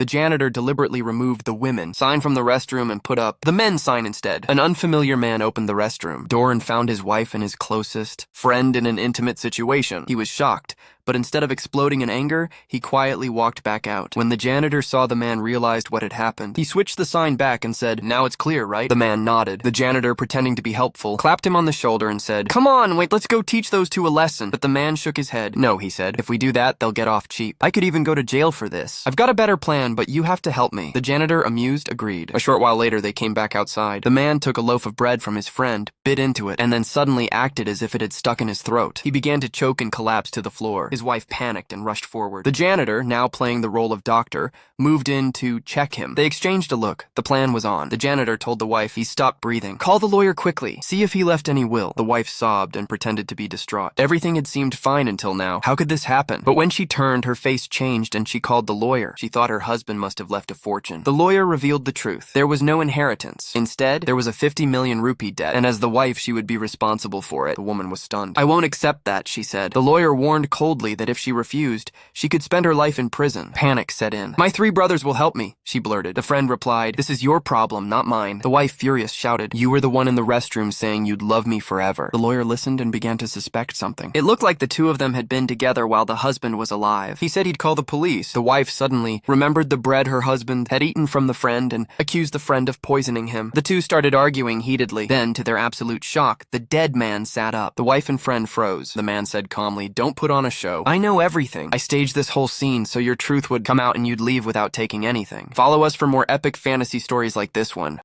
The janitor deliberately removed the women sign from the restroom and put up the men sign instead. An unfamiliar man opened the restroom door and found his wife and his closest friend in an intimate situation. He was shocked, but instead of exploding in anger, he quietly walked back out. When the janitor saw the man realized what had happened, he switched the sign back and said, "Now it's clear, right?" The man nodded. The janitor, pretending to be helpful, clapped him on the shoulder and said, "Come on, wait, let's go teach those two a lesson." But the man shook his head. "No," he said. "If we do that, they'll get off cheap. I could even go to jail for this. I've got a better plan, but you have to help me." The janitor, amused, agreed. A short while later, they came back outside. The man took a loaf of bread from his friend, bit into it, and then suddenly acted as if it had stuck in his throat. He began to choke and collapse to the floor. His wife panicked and rushed forward. The janitor, now playing the role of doctor, moved in to check him. They exchanged a look. The plan was on. The janitor told the wife he stopped breathing. "Call the lawyer quickly. See if he left any will." The wife sobbed and pretended to be distraught. Everything had seemed fine until now. How could this happen? But when she turned, her face changed and she called the lawyer. She thought her husband must have left a fortune. The lawyer revealed the truth. There was no inheritance. Instead, there was a 50 million rupee debt, and as the wife, she would be responsible for it. The woman was stunned. "I won't accept that," she said. The lawyer warned coldly that if she refused, she could spend her life in prison. Panic set in. "My 3 brothers will help me," she blurted. The friend replied, "This is your problem, not mine." The wife, furious, shouted, "You were the one in the restroom saying you'd love me forever." The lawyer listened and began to suspect something. It looked like the two of them had been together while the husband was alive. He said he'd call the police. The wife suddenly remembered the bread her husband had eaten from the friend and accused the friend of poisoning him. The two started arguing heatedly. Then, to their absolute shock, the dead man sat up. The wife and friend froze. The man said calmly, "Don't put on a show. I know everything. I staged this whole scene so your truth would come out and you'd leave without taking anything." Follow us for more epic fantasy stories like this one.